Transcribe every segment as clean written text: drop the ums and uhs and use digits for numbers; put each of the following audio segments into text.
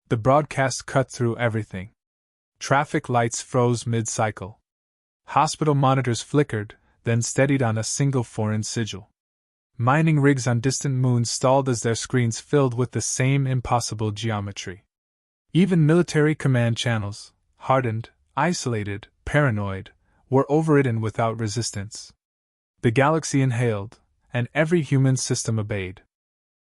The broadcast cut through everything. Traffic lights froze mid-cycle. Hospital monitors flickered, then steadied on a single foreign sigil. Mining rigs on distant moons stalled as their screens filled with the same impossible geometry. Even military command channels, hardened, isolated, paranoid, were overridden without resistance. The galaxy inhaled, and every human system obeyed.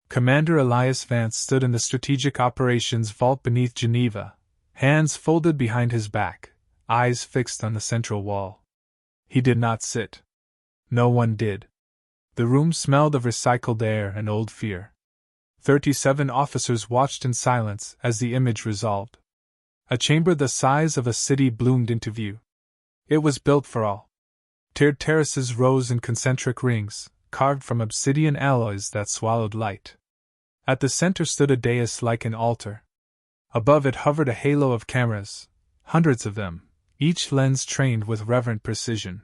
Commander Elias Vance stood in the Strategic Operations Vault beneath Geneva, hands folded behind his back, eyes fixed on the central wall. He did not sit. No one did. The room smelled of recycled air and old fear. 37 officers watched in silence as the image resolved. A chamber the size of a city bloomed into view. It was built for all. Tiered terraces rose in concentric rings, carved from obsidian alloys that swallowed light. At the center stood a dais like an altar. Above it hovered a halo of cameras, hundreds of them, each lens trained with reverent precision.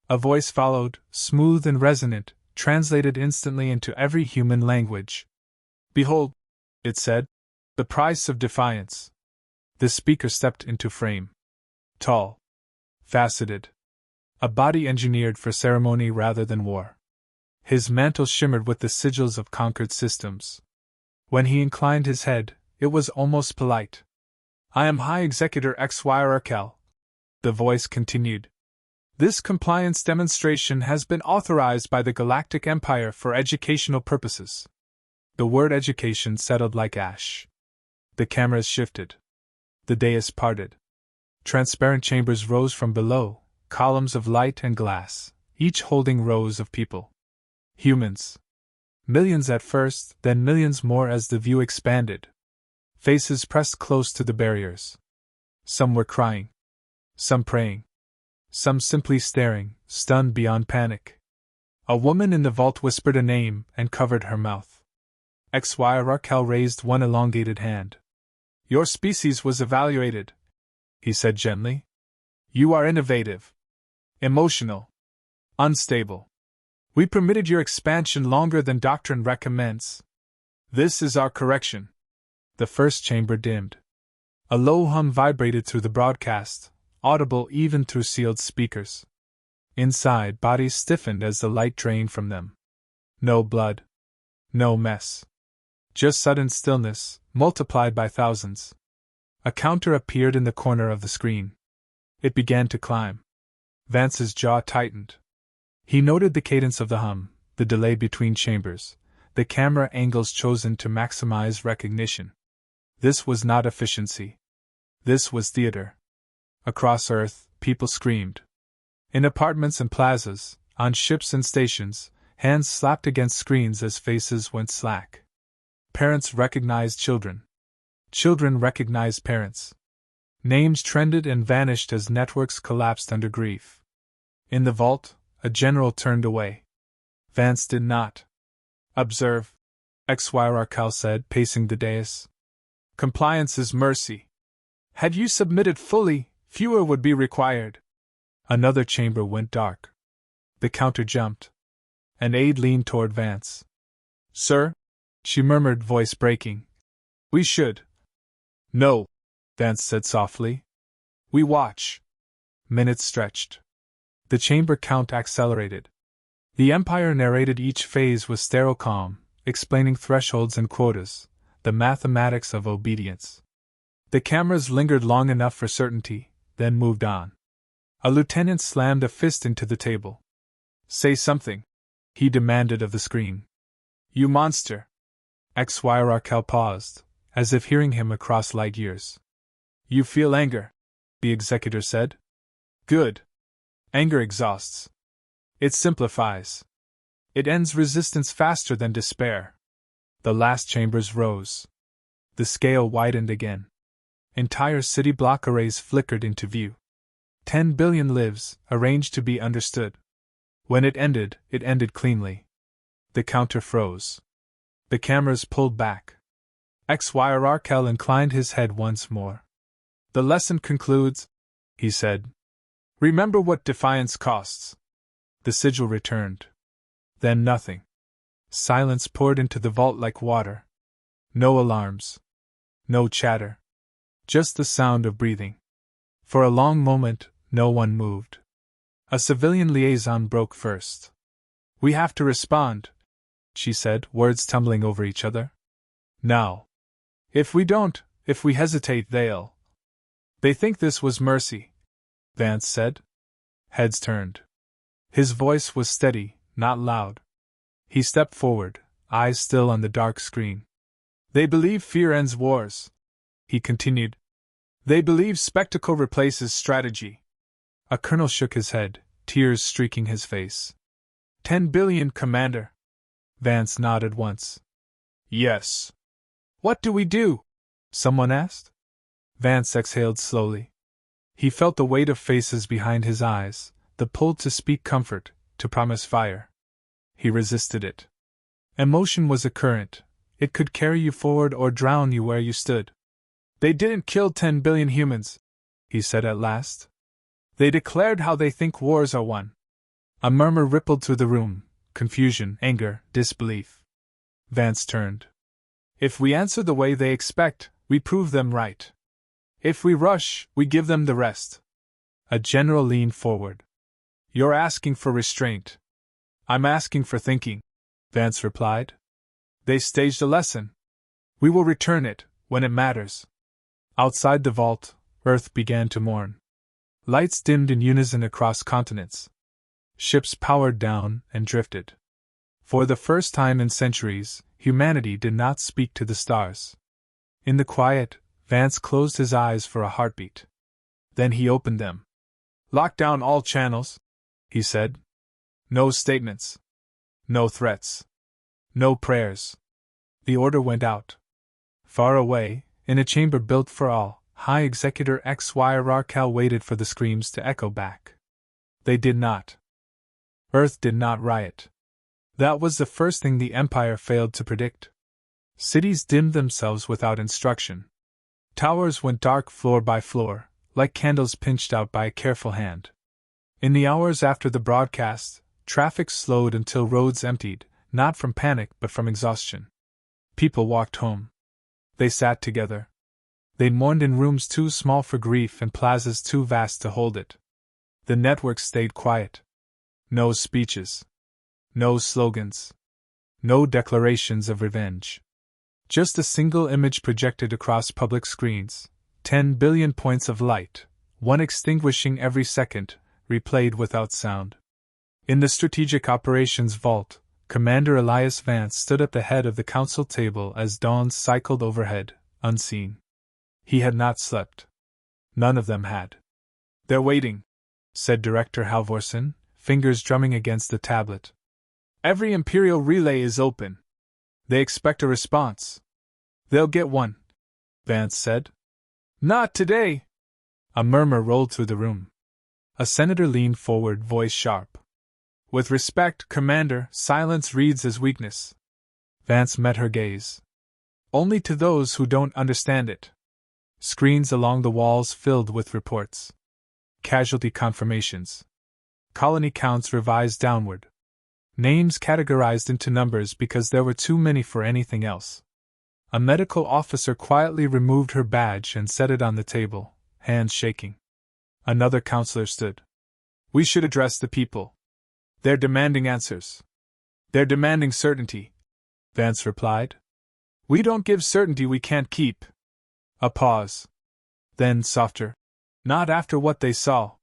A voice followed, smooth and resonant, translated instantly into every human language. "Behold," it said, "the price of defiance." The speaker stepped into frame. Tall. Faceted. A body engineered for ceremony rather than war. His mantle shimmered with the sigils of conquered systems. When he inclined his head, it was almost polite. "I am High Executor XY, the voice continued. "This compliance demonstration has been authorized by the Galactic Empire for educational purposes." The word education settled like ash. The cameras shifted. The dais parted. Transparent chambers rose from below, columns of light and glass, each holding rows of people. Humans. Millions at first, then millions more as the view expanded. Faces pressed close to the barriers. Some were crying. Some praying. Some simply staring, stunned beyond panic. A woman in the vault whispered a name and covered her mouth. XY raised one elongated hand. "Your species was evaluated," he said gently. "You are innovative. Emotional. Unstable. We permitted your expansion longer than doctrine recommends. This is our correction." The first chamber dimmed. A low hum vibrated through the broadcast, audible even through sealed speakers. Inside, bodies stiffened as the light drained from them. No blood. No mess. Just sudden stillness, multiplied by thousands. A counter appeared in the corner of the screen. It began to climb. Vance's jaw tightened. He noted the cadence of the hum, the delay between chambers, the camera angles chosen to maximize recognition. This was not efficiency. This was theater. Across Earth, people screamed. In apartments and plazas, on ships and stations, hands slapped against screens as faces went slack. Parents recognized children. Children recognized parents. Names trended and vanished as networks collapsed under grief. In the vault, a general turned away. Vance did not. "Observe," XY said, pacing the dais. "Compliance is mercy. Had you submitted fully, fewer would be required." Another chamber went dark. The counter jumped. An aide leaned toward Vance. "Sir," she murmured, voice breaking. "We should." "No," Vance said softly. "We watch." Minutes stretched. The chamber count accelerated. The Empire narrated each phase with sterile calm, explaining thresholds and quotas, the mathematics of obedience. The cameras lingered long enough for certainty, then moved on. A lieutenant slammed a fist into the table. "Say something," he demanded of the screen. "You monster." XY paused, as if hearing him across light years. "You feel anger," the executor said. "Good. Anger exhausts. It simplifies. It ends resistance faster than despair." The last chambers rose. The scale widened again. Entire city block arrays flickered into view. 10 billion lives, arranged to be understood. When it ended cleanly. The counter froze. The cameras pulled back. XY inclined his head once more. "The lesson concludes," he said. "Remember what defiance costs." The sigil returned. Then nothing. Silence poured into the vault like water. No alarms. No chatter. Just the sound of breathing. For a long moment, no one moved. A civilian liaison broke first. "We have to respond," she said, words tumbling over each other. "Now. If we don't, if we hesitate, They think this was mercy," Vance said. Heads turned. His voice was steady, not loud. He stepped forward, eyes still on the dark screen. "They believe fear ends wars," he continued. "They believe spectacle replaces strategy." A colonel shook his head, tears streaking his face. 10 billion, Commander." Vance nodded once. "Yes." "What do we do?" someone asked. Vance exhaled slowly. He felt the weight of faces behind his eyes, the pull to speak comfort, to promise fire. He resisted it. Emotion was a current. It could carry you forward or drown you where you stood. "They didn't kill 10 billion humans," he said at last. "They declared how they think wars are won." A murmur rippled through the room, confusion, anger, disbelief. Vance turned. "If we answer the way they expect, we prove them right. If we rush, we give them the rest." A general leaned forward. "You're asking for restraint." "I'm asking for thinking," Vance replied. "They staged a lesson. We will return it, when it matters." Outside the vault, Earth began to mourn. Lights dimmed in unison across continents. Ships powered down and drifted. For the first time in centuries, humanity did not speak to the stars. In the quiet, Vance closed his eyes for a heartbeat. Then he opened them. "Lock down all channels," he said. "No statements. No threats. No prayers." The order went out. Far away, in a chamber built for all, High Executor XY Rarkal waited for the screams to echo back. They did not. Earth did not riot. That was the first thing the Empire failed to predict. Cities dimmed themselves without instruction. Towers went dark floor by floor, like candles pinched out by a careful hand. In the hours after the broadcast, traffic slowed until roads emptied, not from panic but from exhaustion. People walked home. They sat together. They mourned in rooms too small for grief and plazas too vast to hold it. The network stayed quiet. No speeches. No slogans. No declarations of revenge. Just a single image projected across public screens, 10 billion points of light, one extinguishing every second, replayed without sound. In the Strategic Operations Vault, Commander Elias Vance stood at the head of the council table as dawn cycled overhead, unseen. He had not slept. None of them had. "They're waiting," said Director Halvorsen, fingers drumming against the tablet. "Every Imperial relay is open. They expect a response." "They'll get one," Vance said. "Not today." A murmur rolled through the room. A senator leaned forward, voice sharp. "With respect, Commander, silence reads as weakness." Vance met her gaze. "Only to those who don't understand it." Screens along the walls filled with reports. Casualty confirmations. Colony counts revised downward. Names categorized into numbers because there were too many for anything else. A medical officer quietly removed her badge and set it on the table, hands shaking. Another counselor stood. "We should address the people. They're demanding answers. They're demanding certainty," Vance replied. "We don't give certainty we can't keep." A pause. Then, softer. "Not after what they saw."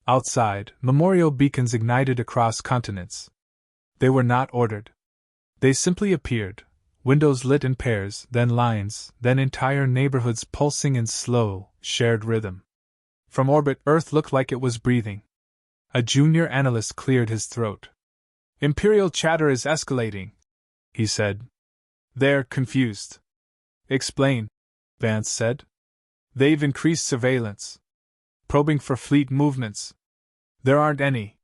Outside, memorial beacons ignited across continents. They were not ordered. They simply appeared, windows lit in pairs, then lines, then entire neighborhoods pulsing in slow, shared rhythm. From orbit, Earth looked like it was breathing. A junior analyst cleared his throat. "Imperial chatter is escalating," he said. "They're confused." "Explain," Vance said. "They've increased surveillance. Probing for fleet movements. There aren't any.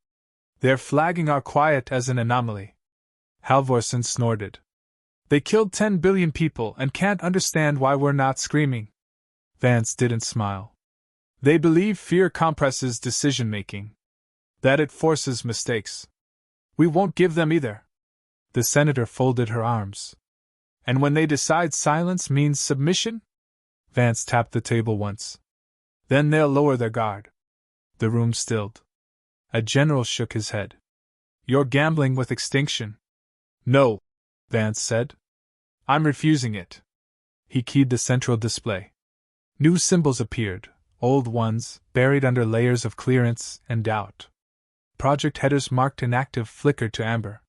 They're flagging our quiet as an anomaly." Halvorsen snorted. "They killed 10 billion people and can't understand why we're not screaming." Vance didn't smile. "They believe fear compresses decision-making. That it forces mistakes. We won't give them either." The senator folded her arms. "And when they decide silence means submission?" Vance tapped the table once. Then they'll lower their guard. The room stilled. A general shook his head. You're gambling with extinction. No, Vance said. I'm refusing it. He keyed the central display. New symbols appeared, old ones, buried under layers of clearance and doubt. Project headers marked inactive flickered to amber.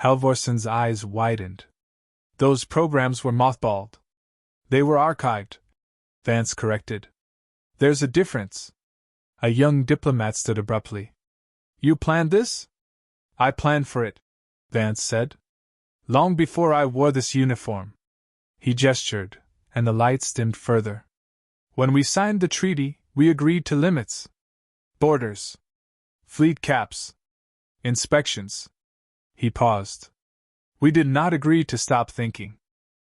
Halvorson's eyes widened. Those programs were mothballed. They were archived, Vance corrected. There's a difference. A young diplomat stood abruptly. You planned this? I planned for it, Vance said. Long before I wore this uniform. He gestured, and the lights dimmed further. When we signed the treaty, we agreed to limits. Borders. Fleet caps. Inspections. He paused. We did not agree to stop thinking.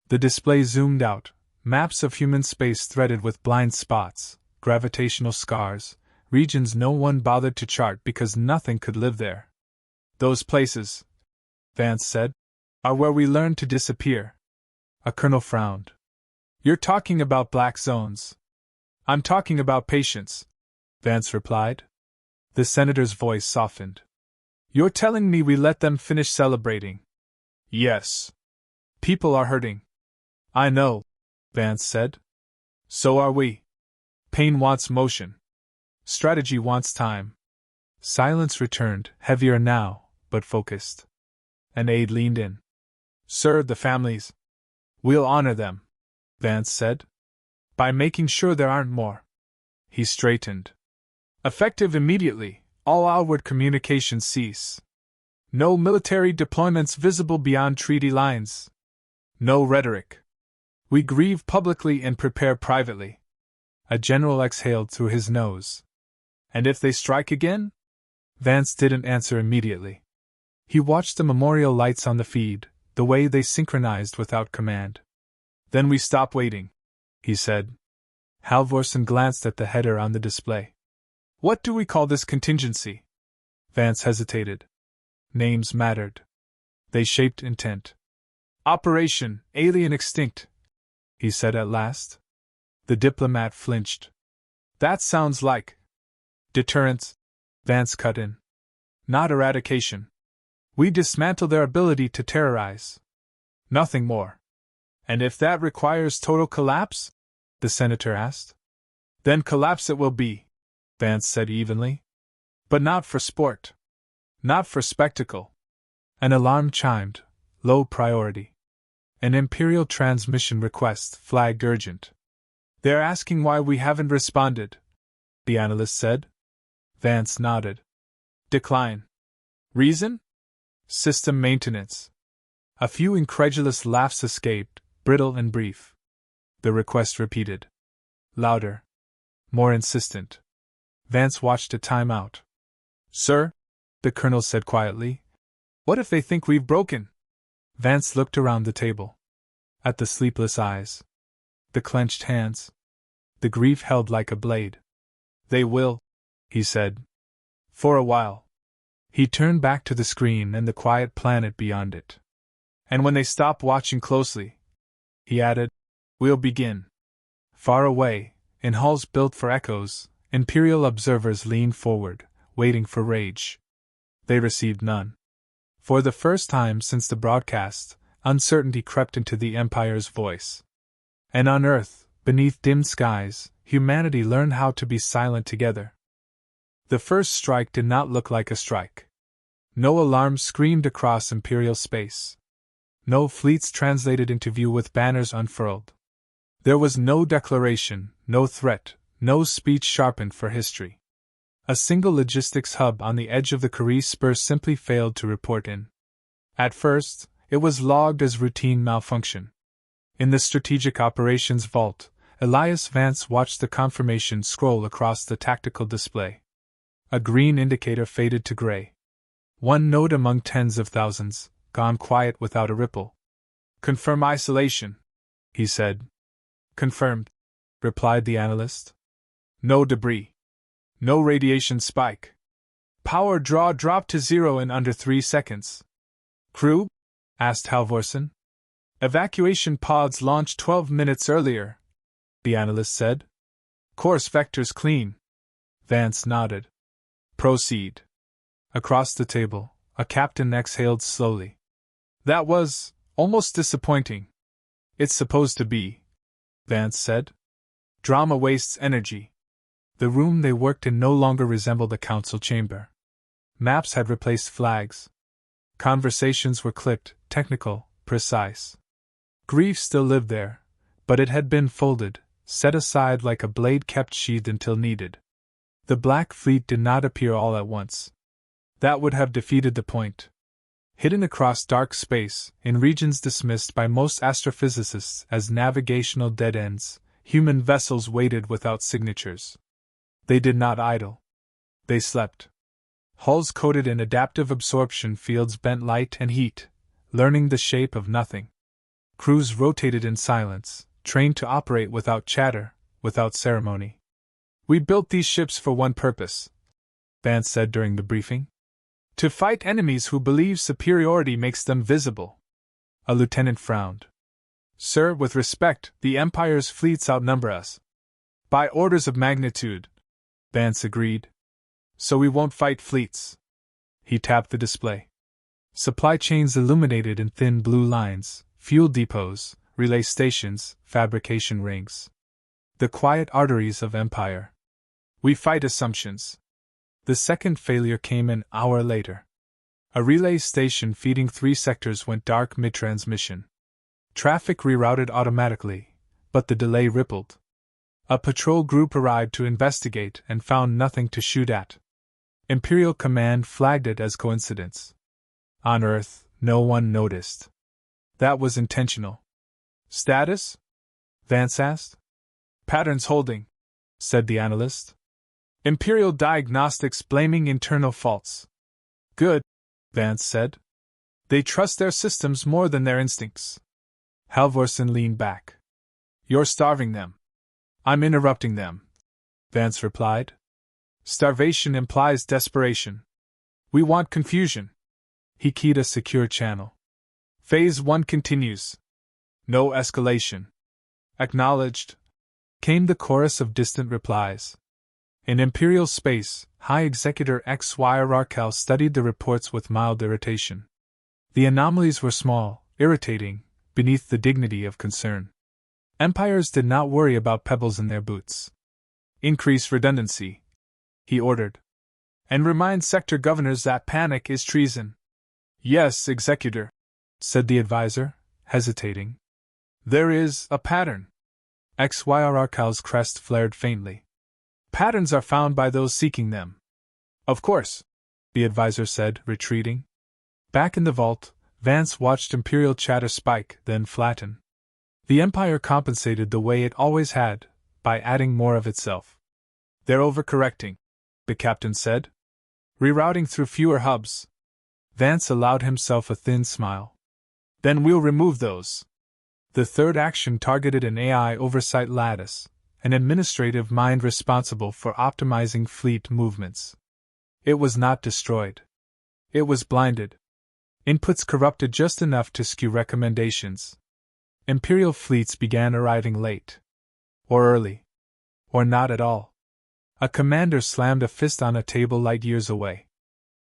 The display zoomed out, maps of human space threaded with blind spots, gravitational scars, regions no one bothered to chart because nothing could live there. Those places, Vance said, are where we learned to disappear. A colonel frowned. You're talking about black zones. I'm talking about patience, Vance replied. The senator's voice softened. You're telling me we let them finish celebrating? Yes. People are hurting. I know, Vance said. So are we. Pain wants motion. Strategy wants time. Silence returned, heavier now, but focused. An aide leaned in. Sir, the families. We'll honor them, Vance said. By making sure there aren't more. He straightened. Effective immediately, all outward communications cease. No military deployments visible beyond treaty lines. No rhetoric. We grieve publicly and prepare privately. A general exhaled through his nose. And if they strike again? Vance didn't answer immediately. He watched the memorial lights on the feed, the way they synchronized without command. Then we stop waiting, he said. Halvorson glanced at the header on the display. What do we call this contingency? Vance hesitated. Names mattered. They shaped intent. Operation Alien Extinct, he said at last. The diplomat flinched. That sounds like deterrence, Vance cut in. Not eradication. We dismantle their ability to terrorize. Nothing more. And if that requires total collapse? The senator asked. Then collapse it will be, Vance said evenly. But not for sport. Not for spectacle. An alarm chimed, low priority. An Imperial transmission request flagged urgent. They're asking why we haven't responded, the analyst said. Vance nodded. Decline. Reason? System maintenance. A few incredulous laughs escaped, brittle and brief. The request repeated. Louder. More insistent. Vance watched it time out. Sir, the colonel said quietly, what if they think we've broken? Vance looked around the table. At the sleepless eyes. The clenched hands. The grief held like a blade. They will, he said. For a while. He turned back to the screen and the quiet planet beyond it. And when they stop watching closely, he added, we'll begin. Far away, in halls built for echoes, Imperial observers leaned forward, waiting for rage. They received none. For the first time since the broadcast, uncertainty crept into the Empire's voice. And on Earth, beneath dim skies, humanity learned how to be silent together. The first strike did not look like a strike. No alarms screamed across Imperial space. No fleets translated into view with banners unfurled. There was no declaration, no threat, no speech sharpened for history. A single logistics hub on the edge of the Curie Spur simply failed to report in. At first, it was logged as routine malfunction. In the Strategic Operations Vault, Elias Vance watched the confirmation scroll across the tactical display. A green indicator faded to gray. One node among tens of thousands, gone quiet without a ripple. Confirm isolation, he said. Confirmed, replied the analyst. No debris. No radiation spike. Power draw dropped to 0 in under 3 seconds. Crew? Asked Halvorson. Evacuation pods launched 12 minutes earlier, the analyst said. Course vectors clean. Vance nodded. Proceed. Across the table, a captain exhaled slowly. That was almost disappointing. It's supposed to be, Vance said. Drama wastes energy. The room they worked in no longer resembled a council chamber. Maps had replaced flags. Conversations were clipped, technical, precise. Grief still lived there, but it had been folded, set aside like a blade kept sheathed until needed. The Black Fleet did not appear all at once. That would have defeated the point. Hidden across dark space, in regions dismissed by most astrophysicists as navigational dead ends, human vessels waited without signatures. They did not idle. They slept. Hulls coated in adaptive absorption fields bent light and heat, learning the shape of nothing. Crews rotated in silence, trained to operate without chatter, without ceremony. We built these ships for one purpose, Vance said during the briefing. To fight enemies who believe superiority makes them visible. A lieutenant frowned. Sir, with respect, the Empire's fleets outnumber us. By orders of magnitude, Vance agreed. So we won't fight fleets. He tapped the display. Supply chains illuminated in thin blue lines, fuel depots, relay stations, fabrication rings. The quiet arteries of empire. We fight assumptions. The second failure came an hour later. A relay station feeding 3 sectors went dark mid-transmission. Traffic rerouted automatically, but the delay rippled. A patrol group arrived to investigate and found nothing to shoot at. Imperial Command flagged it as coincidence. On Earth, no one noticed. That was intentional. Status? Vance asked. Patterns holding, said the analyst. Imperial Diagnostics blaming internal faults. Good, Vance said. They trust their systems more than their instincts. Halvorsen leaned back. You're starving them. I'm interrupting them, Vance replied. Starvation implies desperation. We want confusion. He keyed a secure channel. Phase 1 continues. No escalation. Acknowledged, came the chorus of distant replies. In Imperial space, High Executor XY Rarkel studied the reports with mild irritation. The anomalies were small, irritating, beneath the dignity of concern. Empires did not worry about pebbles in their boots. Increase redundancy, he ordered. And remind sector governors that panic is treason. Yes, Executor, said the advisor, hesitating. There is a pattern. XYR crest flared faintly. Patterns are found by those seeking them. Of course, the advisor said, retreating. Back in the vault, Vance watched Imperial chatter spike, then flatten. The Empire compensated the way it always had, by adding more of itself. They're overcorrecting, the captain said. Rerouting through fewer hubs. Vance allowed himself a thin smile. Then we'll remove those. The third action targeted an AI oversight lattice, an administrative mind responsible for optimizing fleet movements. It was not destroyed. It was blinded. Inputs corrupted just enough to skew recommendations. Imperial fleets began arriving late. Or early. Or not at all. A commander slammed a fist on a table light years away.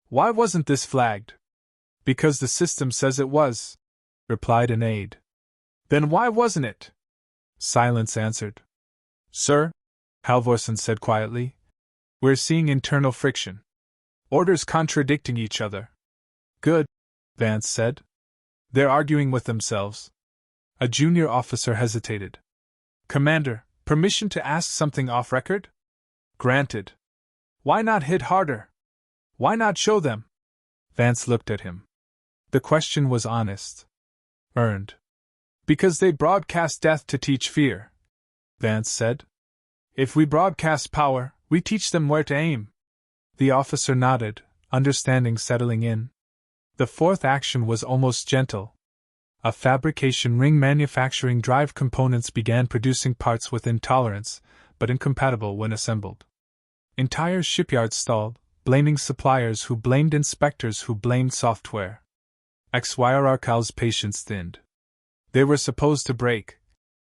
Why wasn't this flagged? Because the system says it was, replied an aide. Then why wasn't it? Silence answered. Sir, Halvorsen said quietly, we're seeing internal friction. Orders contradicting each other. Good, Vance said. They're arguing with themselves. A junior officer hesitated. Commander, permission to ask something off record? Granted. Why not hit harder? Why not show them? Vance looked at him. The question was honest. Earned. Because they broadcast death to teach fear, Vance said. If we broadcast power, we teach them where to aim. The officer nodded, understanding settling in. The fourth action was almost gentle. A fabrication ring manufacturing drive components began producing parts within tolerance, but incompatible when assembled. Entire shipyards stalled, blaming suppliers who blamed inspectors who blamed software. XYRRCal's patience thinned. They were supposed to break,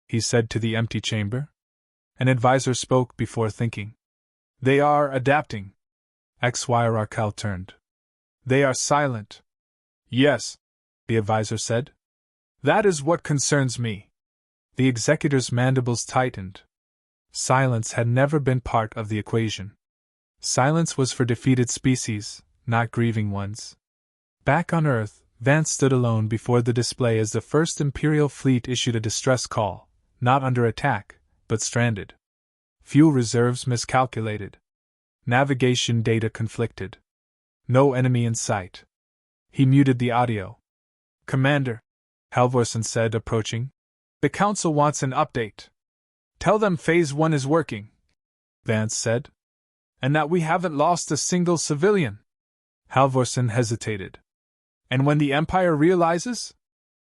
he said to the empty chamber. An advisor spoke before thinking. They are adapting. XYRKL turned. They are silent. Yes, the advisor said. That is what concerns me. The executor's mandibles tightened. Silence had never been part of the equation. Silence was for defeated species, not grieving ones. Back on Earth, Vance stood alone before the display as the first Imperial fleet issued a distress call, not under attack, but stranded. Fuel reserves miscalculated. Navigation data conflicted. No enemy in sight. He muted the audio. Commander, Halvorsen said, approaching. The Council wants an update. Tell them Phase 1 is working, Vance said. And that we haven't lost a single civilian. Halvorsen hesitated. And when the Empire realizes?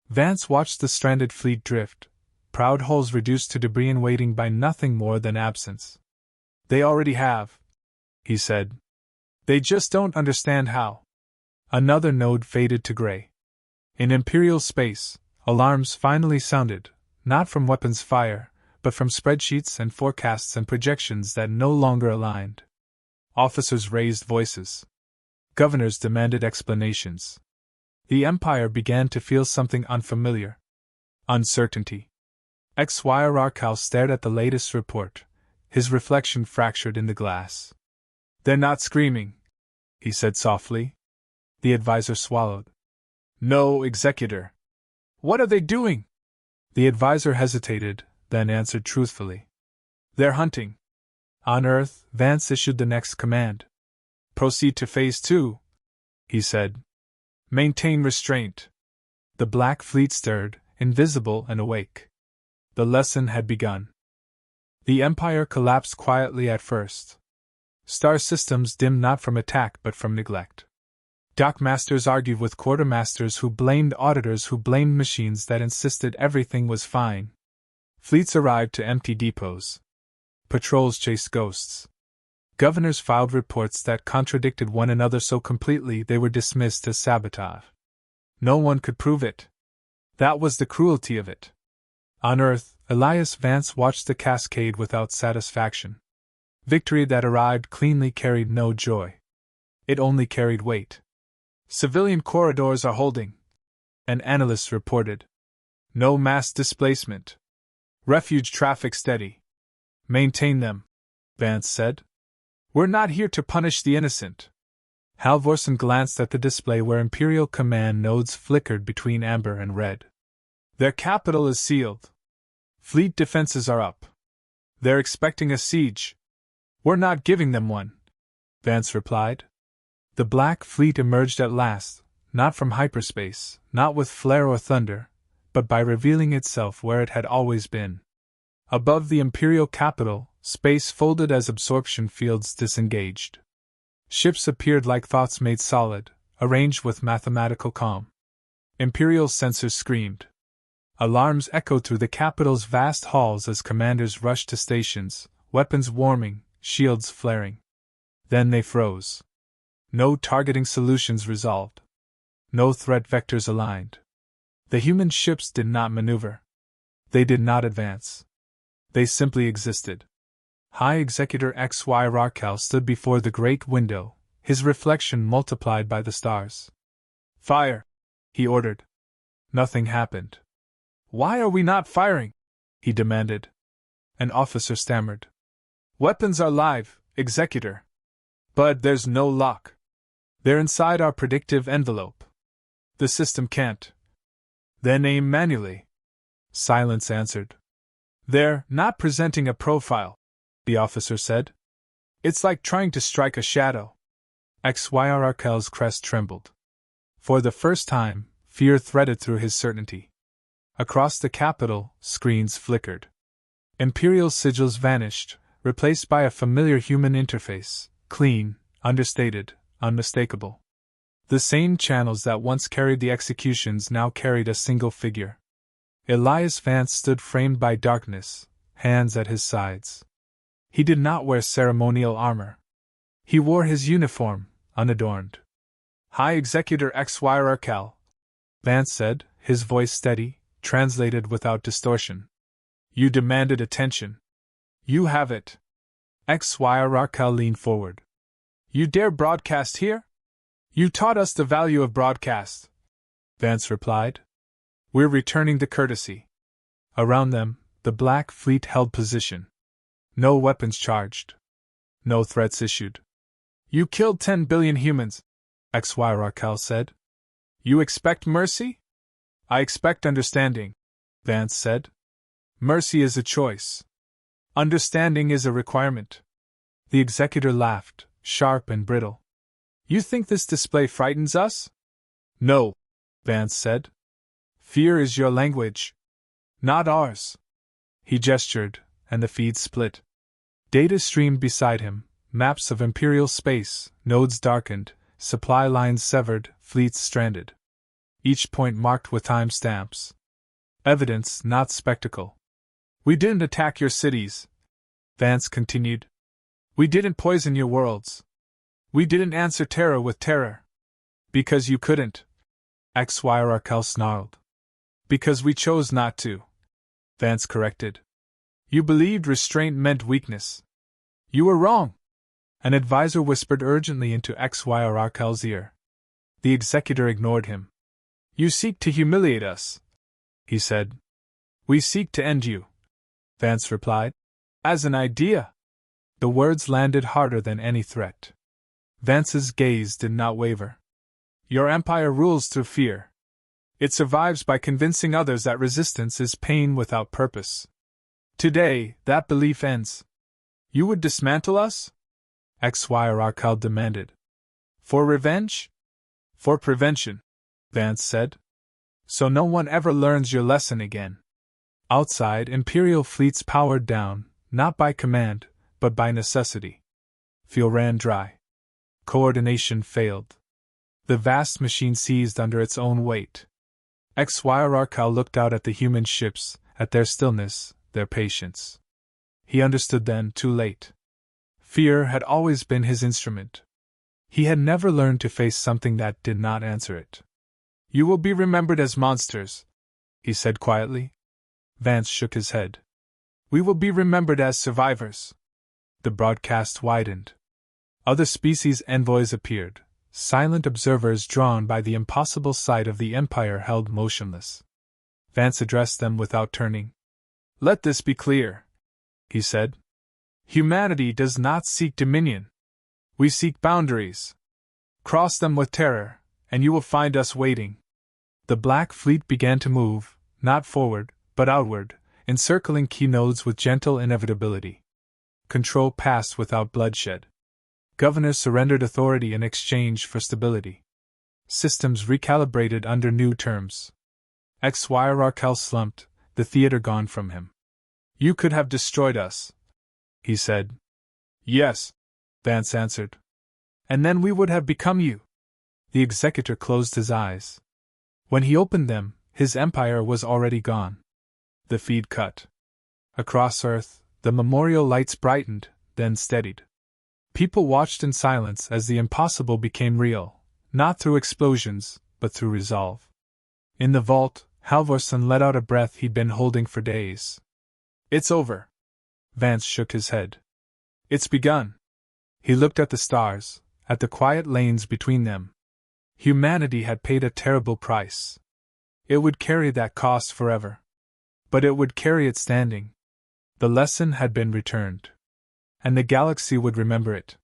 Vance watched the stranded fleet drift, proud hulls reduced to debris and waiting by nothing more than absence. They already have, he said. They just don't understand how. Another node faded to gray. In Imperial space, alarms finally sounded, not from weapons fire, but from spreadsheets and forecasts and projections that no longer aligned. Officers raised voices. Governors demanded explanations. The Empire began to feel something unfamiliar. Uncertainty. XYRKL stared at the latest report, his reflection fractured in the glass. They're not screaming, he said softly. The advisor swallowed. No, Executor. What are they doing? The advisor hesitated, then answered truthfully. They're hunting. On Earth, Vance issued the next command. Proceed to Phase 2, he said. Maintain restraint. The Black Fleet stirred, invisible and awake. The lesson had begun. The Empire collapsed quietly at first. Star systems dimmed not from attack but from neglect. Dockmasters argued with quartermasters who blamed auditors who blamed machines that insisted everything was fine. Fleets arrived to empty depots. Patrols chased ghosts. Governors filed reports that contradicted one another so completely they were dismissed as sabotage. No one could prove it. That was the cruelty of it. On Earth, Elias Vance watched the cascade without satisfaction. Victory that arrived cleanly carried no joy. It only carried weight. Civilian corridors are holding, an analyst reported. No mass displacement. Refuge traffic steady. Maintain them, Vance said. We're not here to punish the innocent. Halvorsen glanced at the display where Imperial command nodes flickered between amber and red. Their capital is sealed. Fleet defenses are up. They're expecting a siege. We're not giving them one, Vance replied. The Black Fleet emerged at last, not from hyperspace, not with flare or thunder, but by revealing itself where it had always been. Above the Imperial capital, space folded as absorption fields disengaged. Ships appeared like thoughts made solid, arranged with mathematical calm. Imperial sensors screamed. Alarms echoed through the capital's vast halls as commanders rushed to stations, weapons warming, shields flaring. Then they froze. No targeting solutions resolved. No threat vectors aligned. The human ships did not maneuver. They did not advance. They simply existed. High Executor XYRKL stood before the great window, his reflection multiplied by the stars. Fire! He ordered. Nothing happened. Why are we not firing? He demanded. An officer stammered. Weapons are live, Executor. But there's no lock. They're inside our predictive envelope. The system can't. Then aim manually. Silence answered. They're not presenting a profile, the officer said. It's like trying to strike a shadow. XYRKL's crest trembled. For the first time, fear threaded through his certainty. Across the capital, screens flickered. Imperial sigils vanished, replaced by a familiar human interface, clean, understated, unmistakable. The same channels that once carried the executions now carried a single figure. Elias Vance stood framed by darkness, hands at his sides. He did not wear ceremonial armor. He wore his uniform, unadorned. High Executor XYRKL, Vance said, his voice steady, translated without distortion. You demanded attention. You have it. Xyrarkel leaned forward. You dare broadcast here? You taught us the value of broadcast, Vance replied. We're returning the courtesy. Around them, the Black Fleet held position. No weapons charged. No threats issued. You killed 10 billion humans, Xyrarkel said. You expect mercy? I expect understanding, Vance said. Mercy is a choice. Understanding is a requirement. The executor laughed, sharp and brittle. You think this display frightens us? No, Vance said. Fear is your language. Not ours. He gestured, and the feed split. Data streamed beside him, maps of Imperial space, nodes darkened, supply lines severed, fleets stranded. Each point marked with timestamps. Evidence, not spectacle. We didn't attack your cities, Vance continued. We didn't poison your worlds. We didn't answer terror with terror. Because you couldn't, Xyrarkel snarled. Because we chose not to, Vance corrected. You believed restraint meant weakness. You were wrong. An advisor whispered urgently into Xyrarkel's ear. The executor ignored him. You seek to humiliate us, he said. We seek to end you, Vance replied. As an idea. The words landed harder than any threat. Vance's gaze did not waver. Your empire rules through fear. It survives by convincing others that resistance is pain without purpose. Today, that belief ends. You would dismantle us? Xyrarkel demanded. For revenge? For prevention, Vance said. So no one ever learns your lesson again. Outside, Imperial fleets powered down, not by command, but by necessity. Fuel ran dry. Coordination failed. The vast machine seized under its own weight. Xyrarkel looked out at the human ships, at their stillness, their patience. He understood then, too late. Fear had always been his instrument. He had never learned to face something that did not answer it. You will be remembered as monsters, he said quietly. Vance shook his head. We will be remembered as survivors. The broadcast widened. Other species' envoys appeared, silent observers drawn by the impossible sight of the Empire held motionless. Vance addressed them without turning. Let this be clear, he said. Humanity does not seek dominion. We seek boundaries. Cross them with terror, and you will find us waiting. The Black Fleet began to move, not forward, but outward, encircling key nodes with gentle inevitability. Control passed without bloodshed. Governors surrendered authority in exchange for stability. Systems recalibrated under new terms. Xyrarkel slumped, the theater gone from him. You could have destroyed us, he said. Yes, Vance answered. And then we would have become you. The executor closed his eyes. When he opened them, his empire was already gone. The feed cut. Across Earth, the memorial lights brightened, then steadied. People watched in silence as the impossible became real, not through explosions, but through resolve. In the vault, Halvorsen let out a breath he'd been holding for days. It's over. Vance shook his head. It's begun. He looked at the stars, at the quiet lanes between them. Humanity had paid a terrible price. It would carry that cost forever. But it would carry it standing. The lesson had been returned. And the galaxy would remember it.